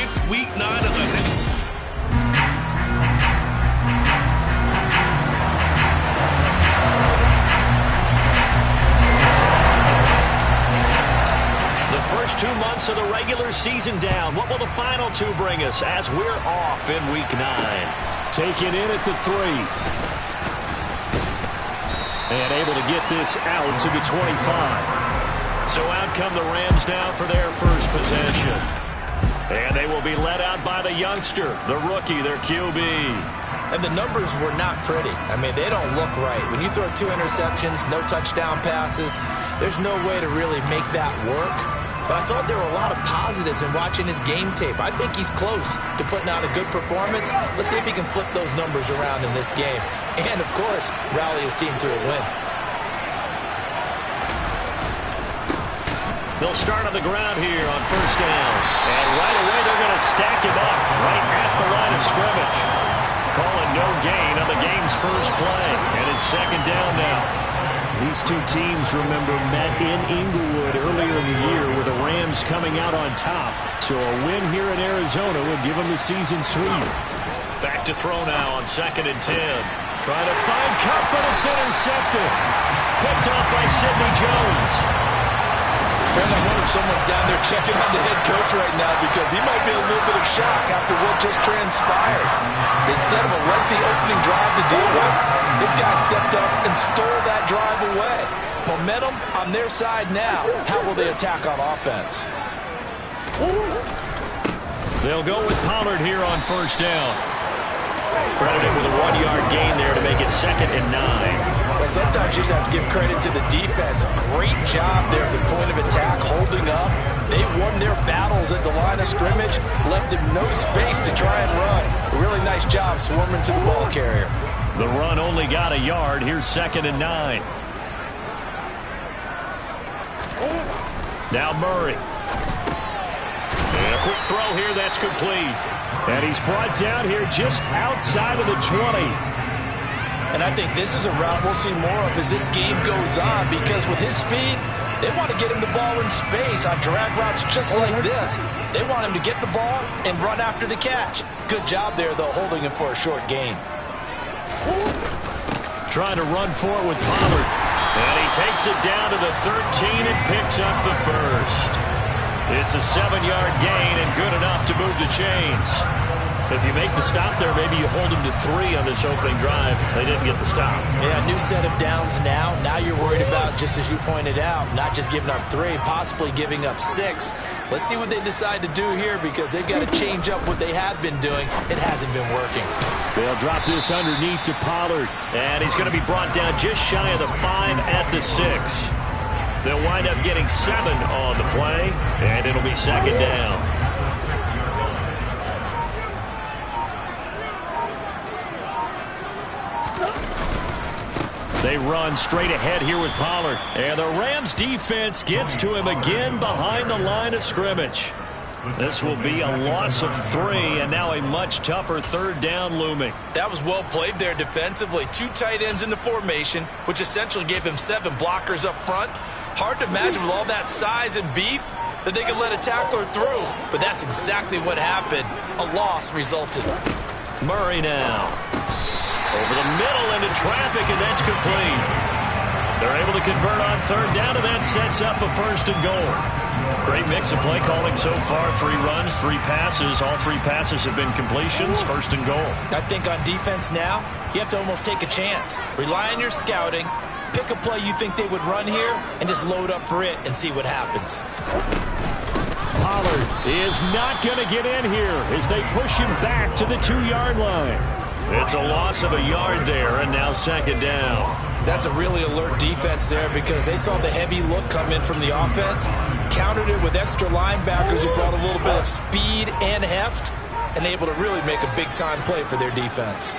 It's week 9 of the... First 2 months of the regular season down. What will the final 2 bring us as we're off in week 9? Taken in at the 3. And able to get this out to the 25. So out come the Rams now for their first possession. And they will be led out by the youngster, the rookie, their QB. And the numbers were not pretty. I mean, they don't look right. When you throw 2 interceptions, no touchdown passes, there's no way to really make that work. But I thought there were a lot of positives in watching his game tape. I think he's close to putting out a good performance. Let's see if he can flip those numbers around in this game. And, of course, rally his team to a win. They'll start on the ground here on first down. And right away they're going to stack him up right at the line of scrimmage. Calling no gain on the game's first play. And it's second down now. These 2 teams, remember, met in Inglewood earlier in the year with the Rams coming out on top. So a win here in Arizona would give them the season sweep. Back to throw now on 2nd and 10. Trying to find Cup, but it's intercepted. Picked off by Sidney Jones. I wonder if someone's down there checking on the head coach right now because he might be in a little bit of shock after what just transpired. Instead of a lengthy opening drive to deal with, this guy stepped up and stole that drive away. Momentum on their side now. How will they attack on offense? They'll go with Pollard here on first down. Credited with a 1-yard gain there to make it 2nd and 9. Well, sometimes you just have to give credit to the defense. Great job there at the point of attack, holding up. They won their battles at the line of scrimmage, left him no space to try and run. A really nice job swarming to the ball carrier. The run only got a yard. Here's 2nd and 9. Now Murray. And a quick throw here, that's complete. And he's brought down here just outside of the 20. And I think this is a route we'll see more of as this game goes on because with his speed, they want to get him the ball in space on drag routes just like this. They want him to get the ball and run after the catch. Good job there, though, holding him for a short gain. Trying to run for it with Pollard. And he takes it down to the 13 and picks up the first. It's a 7-yard gain and good enough to move the chains. If you make the stop there, maybe you hold them to 3 on this opening drive. They didn't get the stop. Yeah, new set of downs now. Now you're worried about, just as you pointed out, not just giving up 3, possibly giving up 6. Let's see what they decide to do here because they've got to change up what they have been doing. It hasn't been working. They'll drop this underneath to Pollard. And he's going to be brought down just shy of the 5 at the 6. They'll wind up getting 7 on the play, and it'll be 2nd down. They run straight ahead here with Pollard. And the Rams defense gets to him again behind the line of scrimmage. This will be a loss of 3, and now a much tougher 3rd down looming. That was well played there defensively. 2 tight ends in the formation, which essentially gave him 7 blockers up front. Hard to imagine with all that size and beef that they could let a tackler through. But that's exactly what happened. A loss resulted. Murray now. Over the middle into traffic, and that's complete. They're able to convert on 3rd down, and that sets up a 1st and goal. Great mix of play calling so far. 3 runs, 3 passes. All 3 passes have been completions. 1st and goal. I think on defense now, you have to almost take a chance. Rely on your scouting. Pick a play you think they would run here, and just load up for it and see what happens. Pollard is not going to get in here as they push him back to the 2-yard line. It's a loss of a yard there, and now 2nd down. That's a really alert defense there because they saw the heavy look come in from the offense, countered it with extra linebackers who brought a little bit of speed and heft, and able to really make a big-time play for their defense.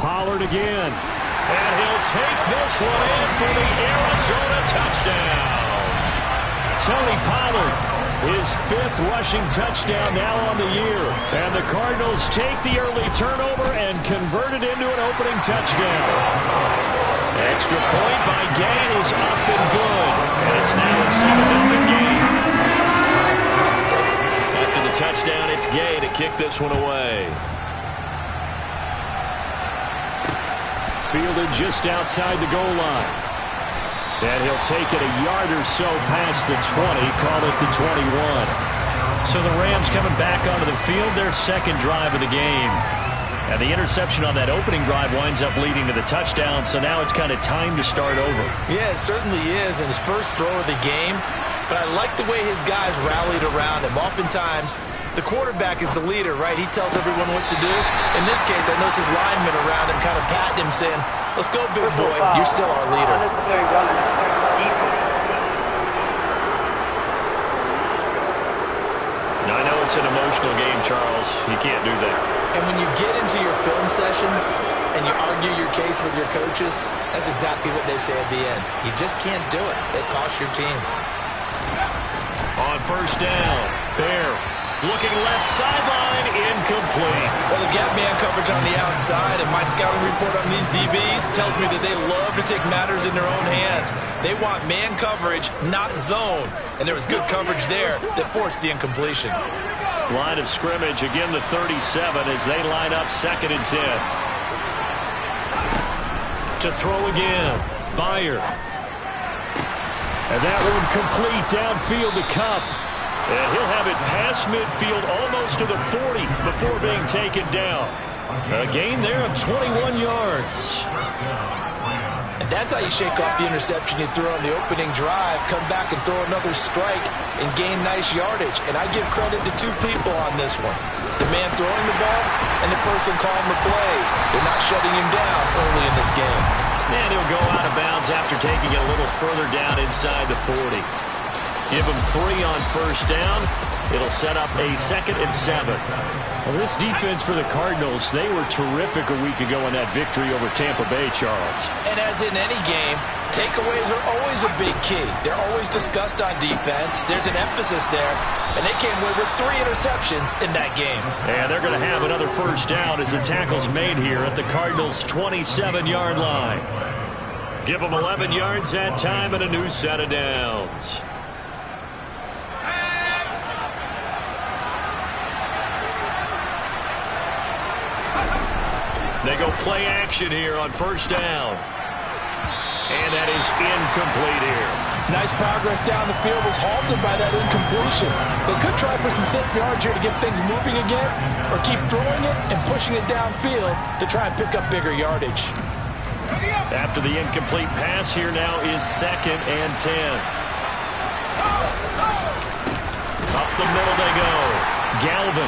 Pollard again. And he'll take this one in for the Arizona touchdown. Tony Pollard, his 5th rushing touchdown now on the year. And the Cardinals take the early turnover and convert it into an opening touchdown. Extra point by Gay is up and good. And it's now a 7-0 game. touchdown. It's Gay to kick this one away. Fielded just outside the goal line. And he'll take it a yard or so past the 20, call it the 21. So the Rams coming back onto the field, their second drive of the game. And the interception on that opening drive winds up leading to the touchdown, so now it's kind of time to start over. Yeah, it certainly is, and his first throw of the game. But I like the way his guys rallied around him. Oftentimes, the quarterback is the leader, right? He tells everyone what to do. In this case, I noticed his linemen around him kind of patting him, saying, "Let's go, big boy. You're still our leader." Now, I know it's an emotional game, Charles. You can't do that. And when you get into your film sessions and you argue your case with your coaches, that's exactly what they say at the end. You just can't do it. It costs your team. On first down, Bear looking left sideline, incomplete. Well, they've got man coverage on the outside, and my scouting report on these DBs tells me that they love to take matters in their own hands. They want man coverage, not zone. And there was good coverage there that forced the incompletion. Line of scrimmage, again the 37 as they line up 2nd and 10. To throw again, Byer. And that one complete downfield to Cup. And he'll have it past midfield almost to the 40 before being taken down. A gain there of 21 yards. And that's how you shake off the interception you threw on the opening drive, come back and throw another strike and gain nice yardage. And I give credit to two people on this one. The man throwing the ball and the person calling the plays. They're not shutting him down early in this game. And he'll go out of bounds after taking it a little further down inside the 40. Give him 3 on first down. It'll set up a 2nd and 7. Well, this defense for the Cardinals, they were terrific a week ago in that victory over Tampa Bay, Charles. And as in any game, takeaways are always a big key. They're always discussed on defense. There's an emphasis there. And they came away with 3 interceptions in that game. And they're going to have another first down as the tackle's made here at the Cardinals' 27-yard line. Give them 11 yards that time and a new set of downs. They go play action here on first down. And that is incomplete here. Nice progress down the field was halted by that incompletion. They could try for some safe yards here to get things moving again, or keep throwing it and pushing it downfield to try and pick up bigger yardage. After the incomplete pass, here now is 2nd and 10. Up the middle they go. Galvin.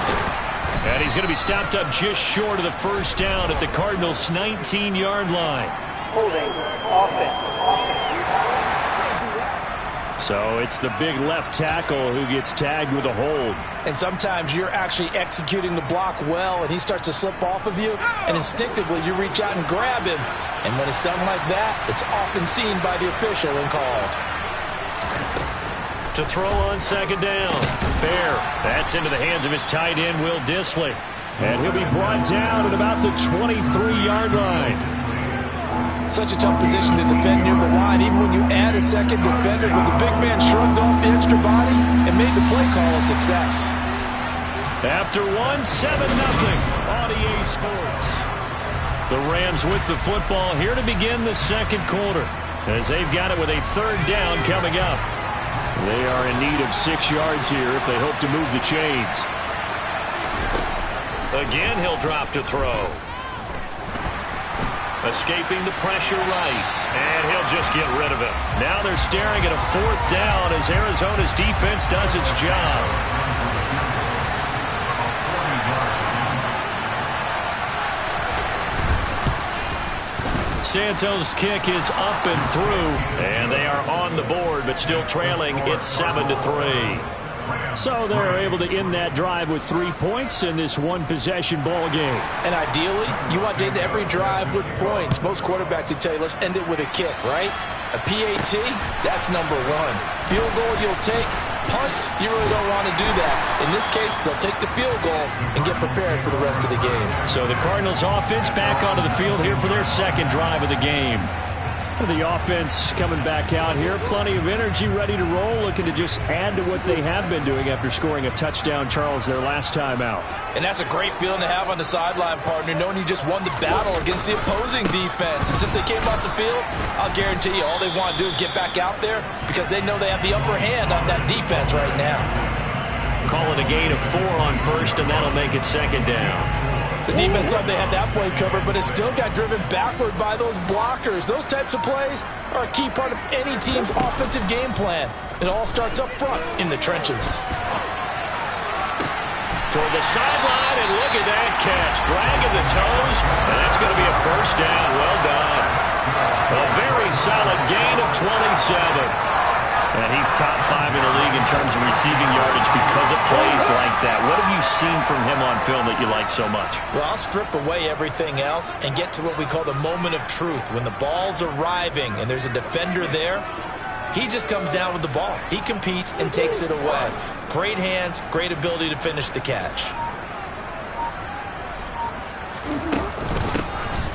And he's going to be stopped up just short of the first down at the Cardinals' 19-yard line. Holding, offense. So it's the big left tackle who gets tagged with a hold. And sometimes you're actually executing the block well, and he starts to slip off of you, and instinctively you reach out and grab him. And when it's done like that, it's often seen by the official and called. To throw on 2nd down. Bear. That's into the hands of his tight end, Will Dissly. And he'll be brought down at about the 23-yard line. Such a tough position to defend near the line, even when you add a second defender, but the big man shrugged off the extra body and made the play call a success. After 1, 7-0 on EA Sports. The Rams with the football here to begin the second quarter, as they've got it with a 3rd down coming up. They are in need of 6 yards here if they hope to move the chains. Again, he'll drop to throw. Escaping the pressure right. And he'll just get rid of it. Now they're staring at a 4th down as Arizona's defense does its job. Santos' kick is up and through, and they are on the board, but still trailing. It's 7-3. So they're able to end that drive with 3 points in this one-possession ball game. And ideally, you want to end every drive with points. Most quarterbacks would tell you, let's end it with a kick, right? A PAT, that's number 1. Field goal you'll take. Punts, you really don't want to do that. In this case, they'll take the field goal and get prepared for the rest of the game. So the Cardinals offense back onto the field here for their second drive of the game. The offense coming back out here. Plenty of energy, ready to roll, looking to just add to what they have been doing after scoring a touchdown, Charles, their last time out. And that's a great feeling to have on the sideline, partner, knowing you just won the battle against the opposing defense. And since they came off the field, I'll guarantee you all they want to do is get back out there because they know they have the upper hand on that defense right now. Calling a gain of 4 on first, and that'll make it second down. The defense thought they had that play covered, but it still got driven backward by those blockers. Those types of plays are a key part of any team's offensive game plan. It all starts up front in the trenches. Toward the sideline, and look at that catch. Dragging the toes, and that's going to be a first down. Well done. A very solid gain of 27. And he's top 5 in the league in terms of receiving yardage because of plays like that. What have you seen from him on film that you like so much? Well, I'll strip away everything else and get to what we call the moment of truth. When the ball's arriving and there's a defender there, he just comes down with the ball. He competes and takes it away. Great hands, great ability to finish the catch.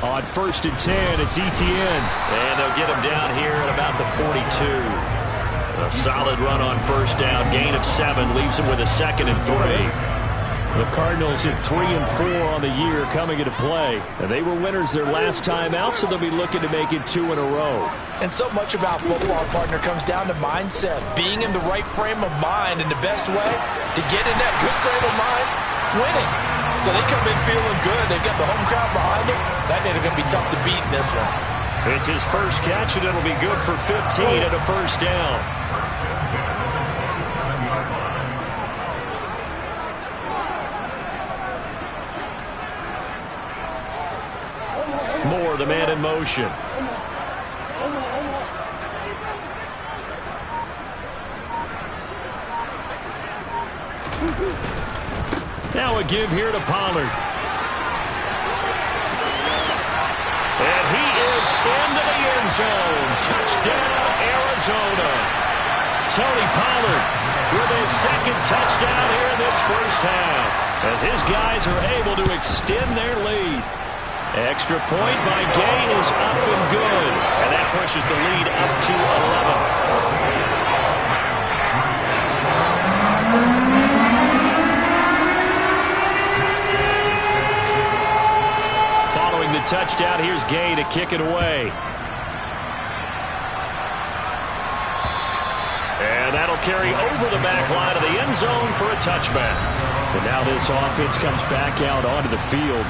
On 1st and 10, it's Etienne. And they'll get him down here at about the 42. A solid run on first down. Gain of 7 leaves him with a 2nd and 3. The Cardinals hit 3 and 4 on the year coming into play. And they were winners their last time out, so they'll be looking to make it 2 in a row. And so much about football, partner, comes down to mindset. Being in the right frame of mind, and the best way to get in that good frame of mind, winning. So they come in feeling good. They've got the home crowd behind them. That ain't going to be tough to beat in this one. It's his first catch, and it'll be good for 15 and a first down. Moore, the man in motion. Now a give here to Pollard. And he is into the end zone. Touchdown, Arizona. Tony Pollard with his 2nd touchdown here in this first half, as his guys are able to extend their lead. Extra point by Gain is up and good, and that pushes the lead up to 11. Following the touchdown, here's Gain to kick it away. And that'll carry over the back line of the end zone for a touchback. And now this offense comes back out onto the field.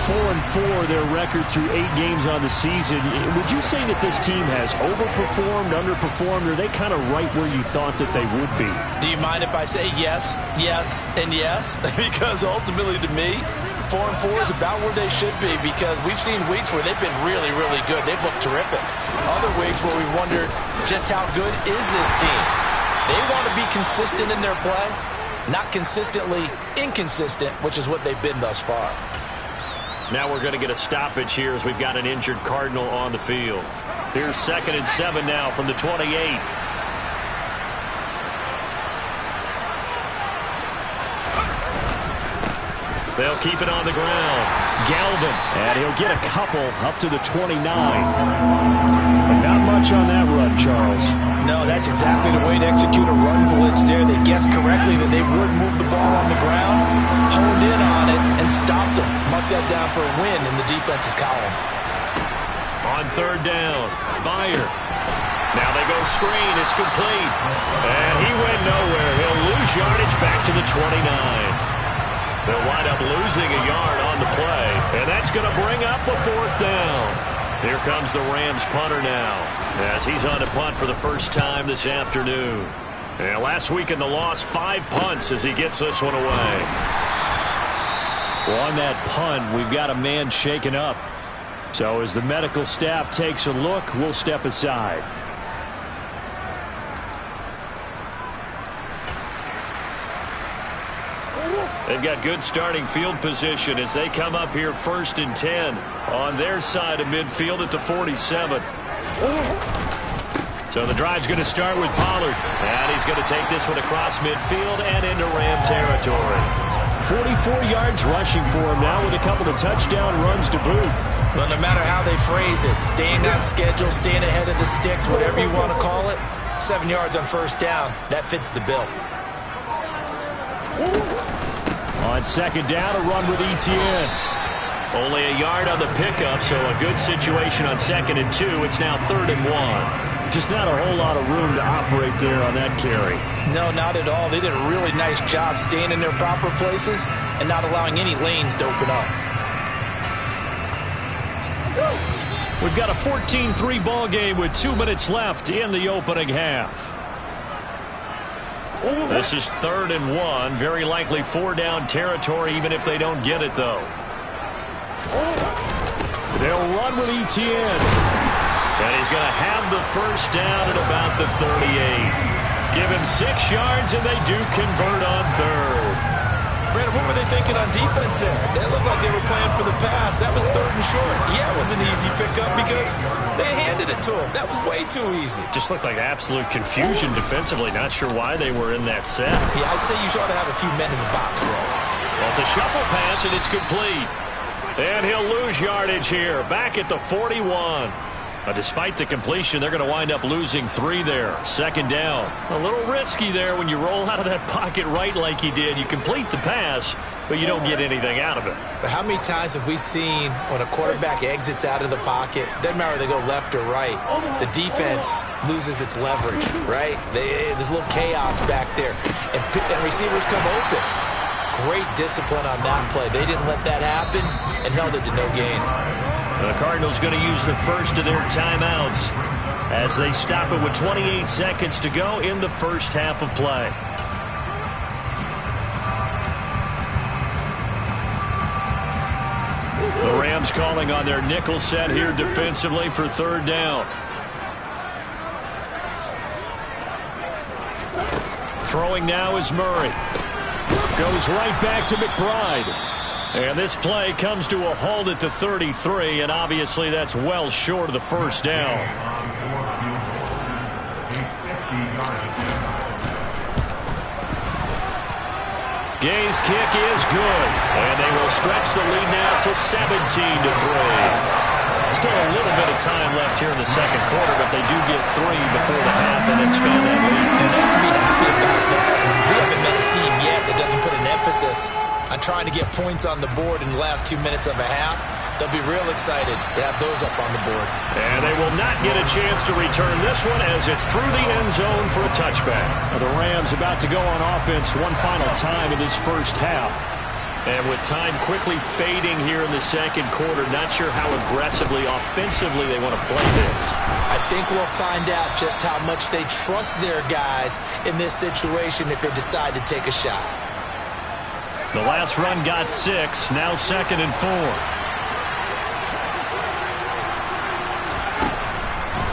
4-4 their record through 8 games on the season. Would you say that this team has overperformed, underperformed, or are they kind of right where you thought that they would be? Do you mind if I say yes, yes, and yes? Because ultimately to me, 4-4 is about where they should be, because we've seen weeks where they've been really, really good. They've looked terrific. Other weeks where we wondered just how good is this team. They want to be consistent in their play, not consistently inconsistent, which is what they've been thus far. Now we're going to get a stoppage here as we've got an injured Cardinal on the field. Here's 2nd and 7 now from the 28. They'll keep it on the ground. Galvin, and he'll get a couple up to the 29. But not much on that run, Charles. No, that's exactly the way to execute a run blitz there. They guessed correctly that they would move the ball on the ground, honed in on it, and stopped them. Mark that down for a win in the defense's column. On 3rd down, Bayer. Now they go screen. It's complete. And he went nowhere. He'll lose yardage back to the 29. They'll wind up losing a yard on the play, and that's going to bring up a 4th down. Here comes the Rams punter now, as he's on to punt for the first time this afternoon. And last week in the loss, 5 punts as he gets this one away. Well, on that punt, we've got a man shaken up. So as the medical staff takes a look, we'll step aside. They've got good starting field position as they come up here 1st and 10 on their side of midfield at the 47. So the drive's going to start with Pollard. And he's going to take this one across midfield and into Ram territory. 44 yards rushing for him now with a couple of touchdown runs to boot. Well, no matter how they phrase it, staying on schedule, staying ahead of the sticks, whatever you want to call it, 7 yards on first down, that fits the bill. On second down, a run with Etienne. Only a yard on the pickup, so a good situation on 2nd and 2. It's now 3rd and 1. Just not a whole lot of room to operate there on that carry. No, not at all. They did a really nice job staying in their proper places and not allowing any lanes to open up. We've got a 14-3 ball game with 2 minutes left in the opening half. This is 3rd and 1. Very likely 4-down territory, even if they don't get it, though. They'll run with Etienne. And he's going to have the first down at about the 38. Give him 6 yards, and they do convert on 3rd. Brandon, what were they thinking on defense there? They looked like they were playing for the pass. That was 3rd and short. Yeah, it was an easy pickup because they handed it to him. That was way too easy. Just looked like absolute confusion defensively. Not sure why they were in that set. Yeah, I'd say you ought to have a few men in the box there. Well, it's a shuffle pass, and it's complete. And he'll lose yardage here. Back at the 41. Despite the completion, they're going to wind up losing 3 there. 2nd down. A little risky there when you roll out of that pocket right like he did. You complete the pass, but you don't get anything out of it. But how many times have we seen when a quarterback exits out of the pocket, doesn't matter whether they go left or right, the defense loses its leverage, right? There's a little chaos back there, and receivers come open. Great discipline on that play. They didn't let that happen and held it to no gain. The Cardinals going to use the first of their timeouts as they stop it with 28 seconds to go in the first half of play. The Rams calling on their nickel set here defensively for 3rd down. Throwing now is Murray. Goes right back to McBride. And this play comes to a halt at the 33, and obviously that's well short of the first down. Gay's kick is good, and they will stretch the lead now to 17-3. Still a little bit of time left here in the second quarter, but they do get 3 before the half and expand that lead. And they have to be happy about that. We haven't met a team yet that doesn't put an emphasis on trying to get points on the board in the last 2 minutes of a half. They'll be real excited to have those up on the board. And they will not get a chance to return this one as it's through the end zone for a touchback. Now the Rams about to go on offense one final time in this first half. And with time quickly fading here in the second quarter, not sure how aggressively, offensively they want to play this. I think we'll find out just how much they trust their guys in this situation if they decide to take a shot. The last run got 6, now 2nd and 4.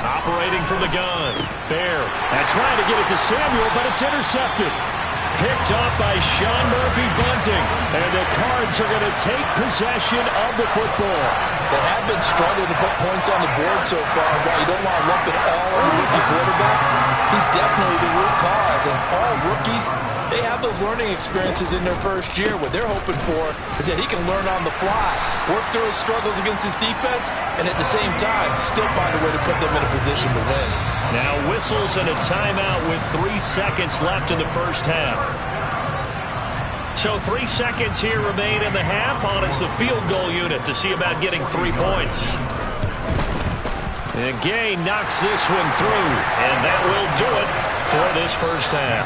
Operating from the gun. Bear. And trying to get it to Samuel, but it's intercepted. Picked up by Sean Murphy-Bunting. And the Cards are going to take possession of the football. They have been struggling to put points on the board so far. While you don't want to lump it all on the rookie quarterback, he's definitely the root cause. And all rookies, they have those learning experiences in their first year. What they're hoping for is that he can learn on the fly, work through his struggles against his defense, and at the same time, still find a way to put them in a position to win. Now whistles and a timeout with 3 seconds left in the first half. So 3 seconds here remain in the half. On it's the field goal unit to see about getting 3 points. And Gay knocks this one through, and that will do it for this first half.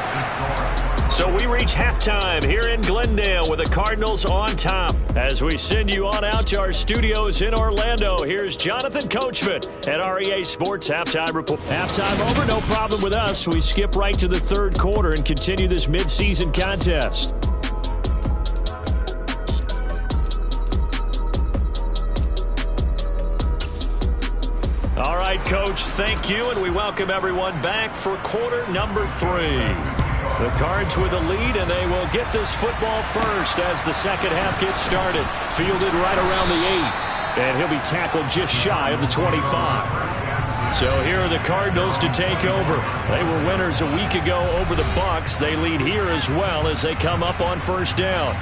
So we reach halftime here in Glendale with the Cardinals on top. As we send you on out to our studios in Orlando, here's Jonathan Coachman at REA Sports Halftime Report. Halftime over, no problem with us. We skip right to the third quarter and continue this midseason contest. All right, Coach, thank you, and we welcome everyone back for quarter number 3. The Cards with the lead, and they will get this football first as the second half gets started. Fielded right around the 8, and he'll be tackled just shy of the 25. So here are the Cardinals to take over. They were winners a week ago over the Bucs. They lead here as well as they come up on first down.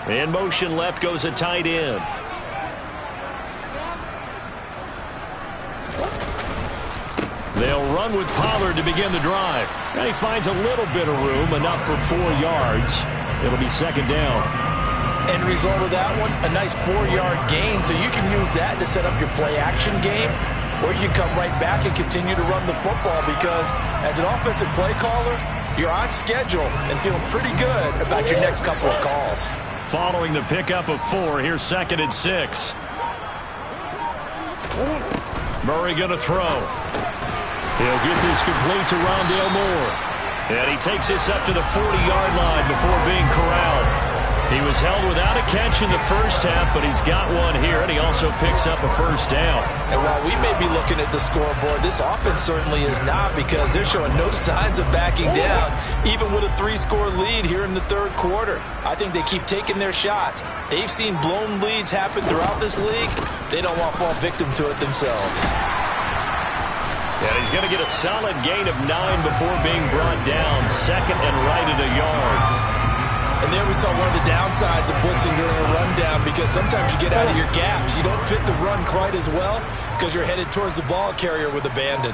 In motion left goes a tight end. They'll run with Pollard to begin the drive. And he finds a little bit of room, enough for 4 yards. It'll be second down. End result of that one, a nice 4-yard gain. So you can use that to set up your play-action game, or you can come right back and continue to run the football because as an offensive play caller, you're on schedule and feeling pretty good about your next couple of calls. Following the pickup of 4, here's 2nd and 6. Murray going to throw. He'll get this complete to Rondale Moore. And he takes this up to the 40-yard line before being corralled. He was held without a catch in the first half, but he's got one here, and he also picks up a first down. And while we may be looking at the scoreboard, this offense certainly is not because they're showing no signs of backing down, even with a 3-score lead here in the third quarter. I think they keep taking their shots. They've seen blown leads happen throughout this league. They don't want to fall victim to it themselves. And he's going to get a solid gain of 9 before being brought down. 2nd and right at a yard. And there we saw one of the downsides of blitzing during a rundown because sometimes you get out of your gaps. You don't fit the run quite as well because you're headed towards the ball carrier with abandon.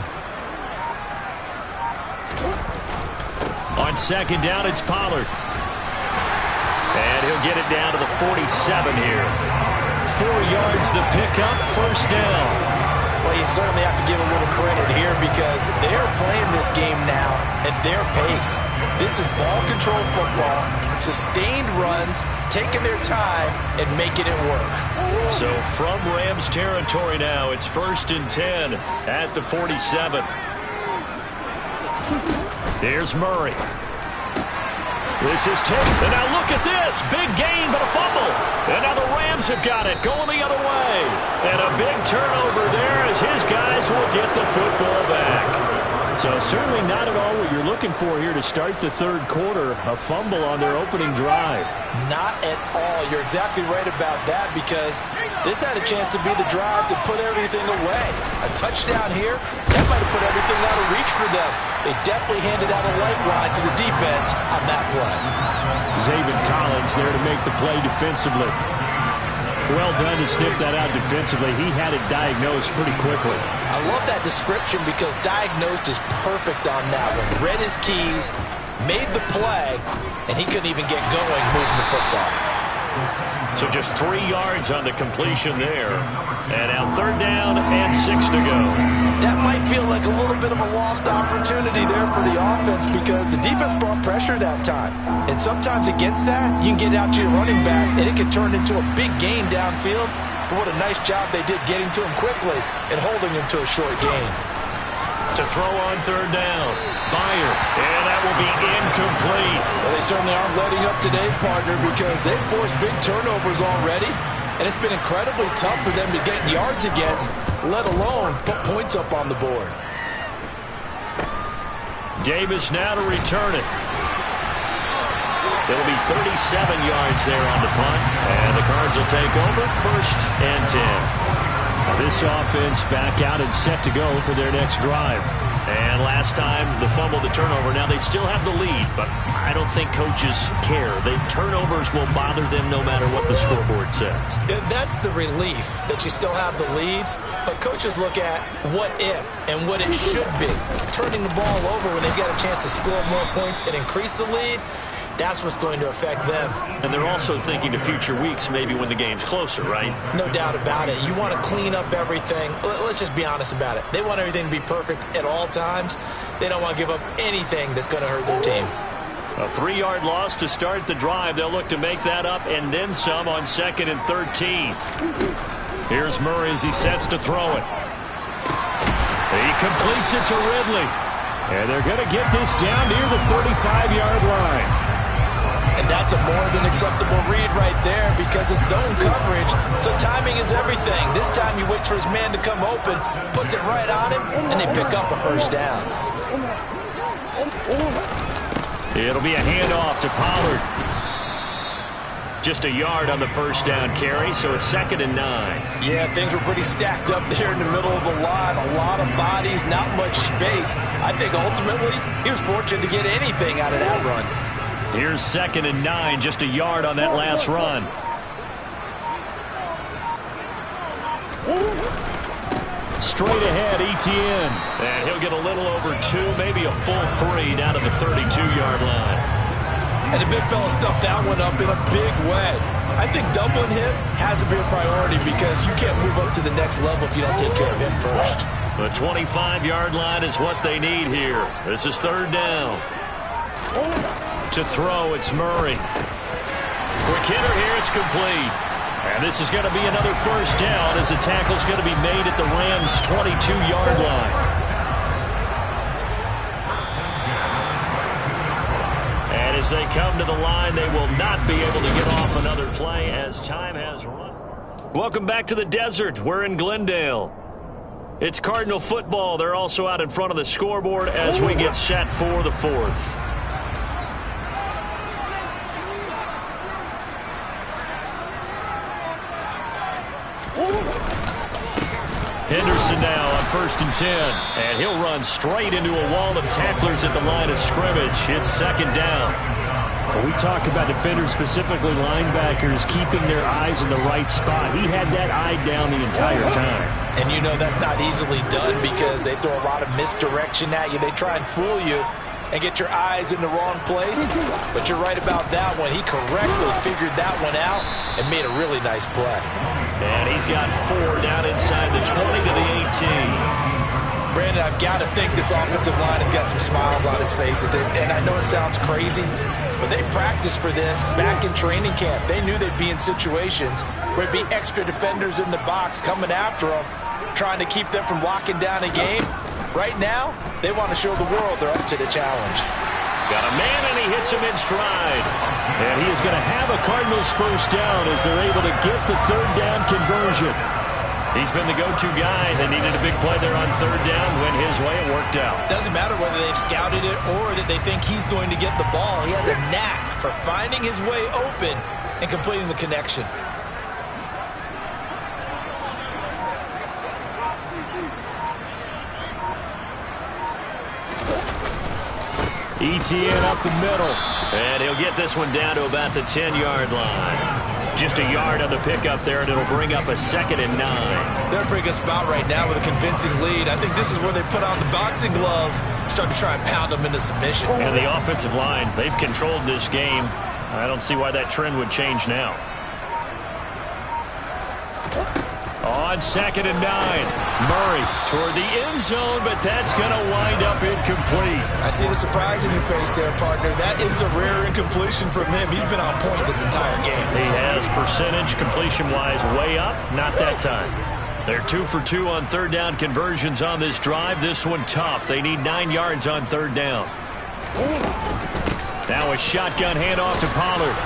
On 2nd down, it's Pollard. And he'll get it down to the 47 here. 4 yards the pickup, first down. Well, you certainly have to give a little credit here because they're playing this game now at their pace. This is ball control football, sustained runs, taking their time and making it work. So from Rams territory now, it's 1st and 10 at the 47. Here's Murray. This is tipped, and now look at this. Big gain, but a fumble. And now the Rams have got it, going the other way. And a big turnover there as his guys will get the football back. So certainly not at all what you're looking for here to start the third quarter. A fumble on their opening drive. Not at all. You're exactly right about that because this had a chance to be the drive to put everything away. A touchdown here, that might have put everything out of reach for them. They definitely handed out a lifeline to the defense on that play. Zaven Collins there to make the play defensively. Well done to sniff that out defensively. He had it diagnosed pretty quickly. I love that description because diagnosed is perfect on that one. Read his keys, made the play, and he couldn't even get going moving the football. So just 3 yards on the completion there. And now 3rd down and 6 to go. That might feel like a little bit of a lost opportunity there for the offense because the defense brought pressure that time. And sometimes against that, you can get out to your running back, and it can turn into a big gain downfield. But what a nice job they did getting to him quickly and holding him to a short gain. To throw on 3rd down. Byer. And that will be incomplete. Well, they certainly aren't letting up today, partner, because they've forced big turnovers already. And it's been incredibly tough for them to get yards against, let alone put points up on the board. Davis now to return it. It'll be 37 yards there on the punt. And the Cards will take over 1st and 10. Now this offense back out and set to go for their next drive. And last time, the fumble, the turnover. Now they still have the lead, but I don't think coaches care. The turnovers will bother them no matter what the scoreboard says. Yeah, that's the relief that you still have the lead. But coaches look at what if and what it should be. Turning the ball over when they've got a chance to score more points and increase the lead, that's what's going to affect them. And they're also thinking to future weeks, maybe when the game's closer, right? No doubt about it. You want to clean up everything. Let's just be honest about it. They want everything to be perfect at all times. They don't want to give up anything that's going to hurt their team. A 3-yard loss to start the drive. They'll look to make that up and then some on 2nd and 13. Here's Murray as he sets to throw it. He completes it to Ridley. And they're going to get this down near the 35-yard line. And that's a more than acceptable read right there because it's zone coverage, so timing is everything. This time you wait for his man to come open, puts it right on him, and they pick up a first down. It'll be a handoff to Pollard. Just a yard on the first down carry, so it's 2nd and 9. Yeah, things were pretty stacked up there in the middle of the line. A lot of bodies, not much space. I think ultimately he was fortunate to get anything out of that run. Here's 2nd and 9, just a yard on that last run. Straight ahead, Etienne. And he'll get a little over 2, maybe a full 3 down to the 32-yard line. And the big fella stuffed that one up in a big way. I think doubling him has to be a priority because you can't move up to the next level if you don't take care of him first. The 25-yard line is what they need here. This is 3rd down. To throw, it's Murray. Quick hitter here, it's complete. And this is going to be another 1st down as the tackle's going to be made at the Rams' 22-yard line. And as they come to the line, they will not be able to get off another play as time has run. Welcome back to the desert. We're in Glendale. It's Cardinal football. They're also out in front of the scoreboard as we get set for the 4th. Henderson now on 1st and 10. And he'll run straight into a wall of tacklers at the line of scrimmage. It's 2nd down. Well, we talk about defenders, specifically linebackers, keeping their eyes in the right spot. He had that eye down the entire time. And you know that's not easily done because they throw a lot of misdirection at you. They try and fool you and get your eyes in the wrong place. But you're right about that one. He correctly figured that one out and made a really nice play. And he's got 4 down inside the 20 to the 18. Brandon, I've got to think this offensive line has got some smiles on its faces. And I know it sounds crazy, but they practiced for this back in training camp. They knew they'd be in situations where it'd be extra defenders in the box coming after them, trying to keep them from locking down a game. Right now, they want to show the world they're up to the challenge. Got a man, and he hits him in stride. And he is going to have a Cardinals 1st down as they're able to get the 3rd down conversion. He's been the go-to guy. They needed a big play there on 3rd down. Went his way. It worked out. Doesn't matter whether they've scouted it or that they think he's going to get the ball. He has a knack for finding his way open and completing the connection. Etienne up the middle. And he'll get this one down to about the 10-yard line. Just a yard on the pickup there, and it'll bring up a 2nd and 9. They're in a pretty good spot right now with a convincing lead. I think this is where they put on the boxing gloves, start to try and pound them into submission. And the offensive line, they've controlled this game. I don't see why that trend would change now. On 2nd and 9, Murray toward the end zone, but that's going to wind up incomplete. I see the surprise in your face there, partner. That is a rare incompletion from him. He's been on point this entire game. He has percentage completion-wise way up. Not that time. They're 2 for 2 on 3rd down conversions on this drive. This one tough. They need 9 yards on 3rd down. Now a shotgun handoff to Pollard.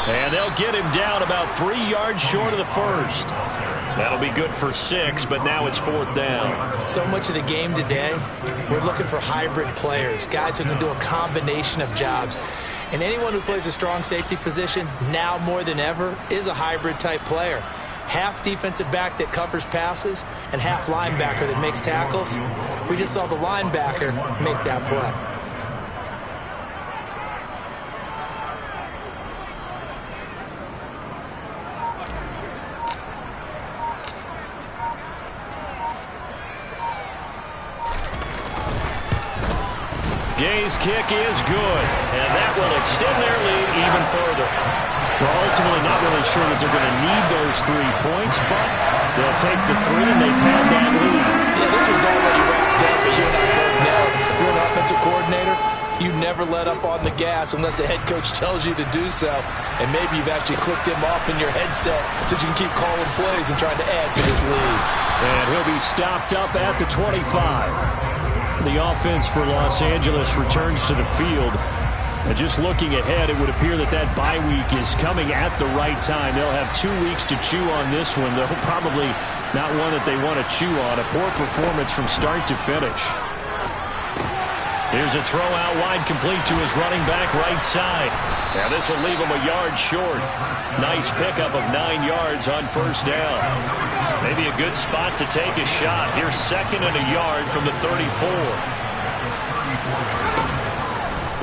And they'll get him down about 3 yards short of the 1st. That'll be good for 6, but now it's 4th down. So much of the game today, we're looking for hybrid players, guys who can do a combination of jobs. And anyone who plays a strong safety position, now more than ever, is a hybrid type player. Half defensive back that covers passes and half linebacker that makes tackles. We just saw the linebacker make that play. Gay's kick is good, and that will extend their lead even further. We're ultimately not really sure that they're going to need those 3 points, but they'll take the 3 and they pad that lead. Yeah, this one's already wrapped up, but you and I both know if you're an offensive coordinator, you never let up on the gas unless the head coach tells you to do so. And maybe you've actually clicked him off in your headset so you can keep calling plays and trying to add to this lead. And he'll be stopped up at the 25. The offense for Los Angeles returns to the field. And just looking ahead, it would appear that that bye week is coming at the right time. They'll have 2 weeks to chew on this one. They'll probably not one that they want to chew on. A poor performance from start to finish. Here's a throw out wide, complete to his running back right side. Now this will leave him a yard short. Nice pickup of 9 yards on 1st down. Maybe a good spot to take a shot. Here's 2nd and a yard from the 34.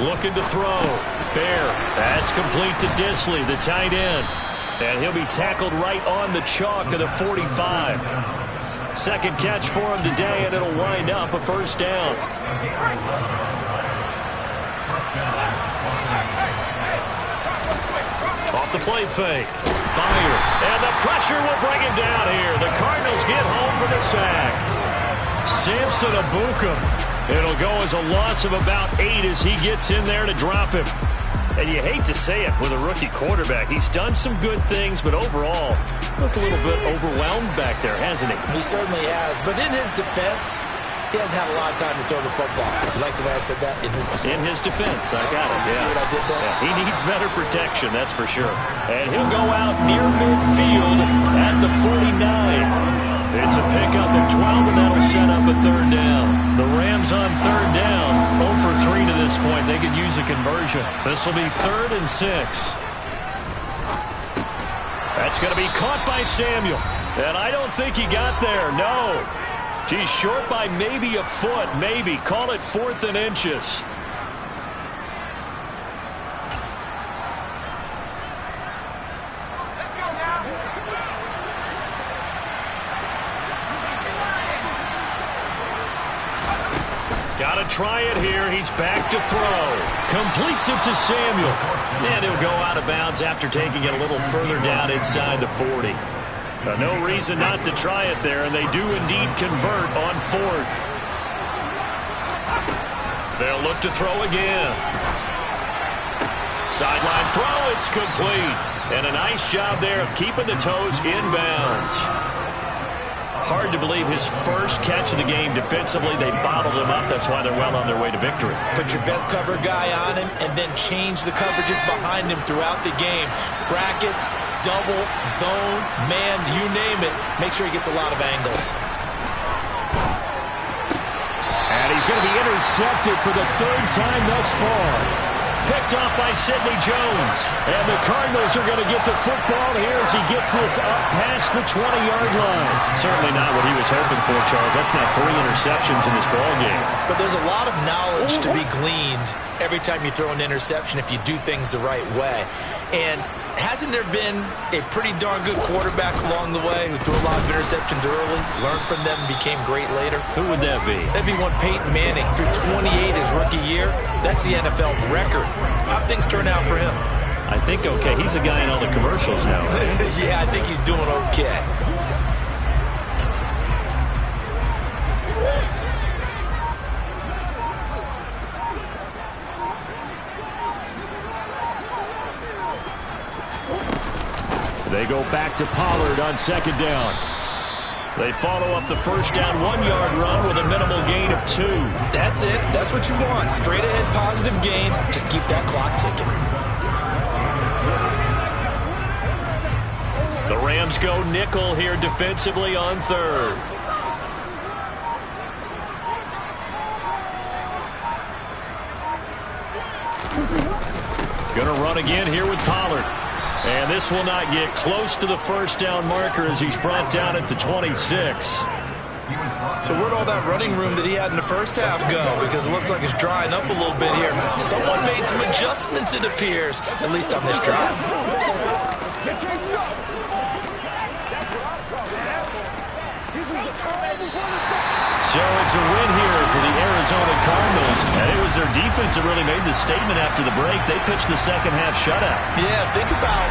Looking to throw. Bear. That's complete to Disley, the tight end. And he'll be tackled right on the chalk of the 45. Second catch for him today, and it'll wind up a first down. Off the play fake. Fire. And the pressure will bring him down here. The Cardinals get home for the sack. Samson Abukum. It'll go as a loss of about 8 as he gets in there to drop him. And you hate to say it with a rookie quarterback. He's done some good things, but overall, looked a little bit overwhelmed back there, hasn't he? He certainly has. But in his defense, he hasn't had a lot of time to throw the football. You like the way I said that? In his defense. In his defense. I got it, yeah. See what I did there? Yeah, he needs better protection, that's for sure. And he'll go out near midfield at the 49. It's a pickup of 12, and that'll set up a third down. The Rams on third down, 0 for 3 to this point. They could use a conversion. This will be 3rd and 6. That's going to be caught by Samuel. And I don't think he got there, no. He's short by maybe a foot, maybe. Call it 4th and inches. Got to try it here. He's back to throw. Completes it to Samuel. And he'll go out of bounds after taking it a little further down inside the 40. No reason not to try it there, and they do indeed convert on 4th. They'll look to throw again. Sideline throw, it's complete. And a nice job there of keeping the toes inbounds. Hard to believe his first catch of the game defensively. They bottled him up. That's why they're well on their way to victory. Put your best cover guy on him and then change the coverages behind him throughout the game. Brackets, double, zone, man, you name it. Make sure he gets a lot of angles. And he's going to be intercepted for the 3rd time thus far. Picked off by Sidney Jones. And the Cardinals are going to get the football here as he gets this up past the 20-yard line. Certainly not what he was hoping for, Charles. That's now 3 interceptions in this ballgame. But there's a lot of knowledge to be gleaned every time you throw an interception if you do things the right way. And hasn't there been a pretty darn good quarterback along the way who threw a lot of interceptions early, learned from them, and became great later? Who would that be? That'd be one Peyton Manning. Threw 28 his rookie year. That's the NFL record. How'd things turn out for him? I think okay. He's a guy in all the commercials now. Yeah, I think he's doing okay. They go back to Pollard on 2nd down. They follow up the first down 1-yard run with a minimal gain of 2. That's it. That's what you want. Straight ahead positive gain. Just keep that clock ticking. The Rams go nickel here defensively on 3rd. Going to run again here with Pollard. And this will not get close to the first down marker as he's brought down at the 26. So where'd all that running room that he had in the first half go? Because it looks like it's drying up a little bit here. Someone made some adjustments, it appears, at least on this drive. So it's a win here for the Arizona Cardinals. And it was their defense that really made the statement after the break. They pitched the second half shutout. Yeah, think about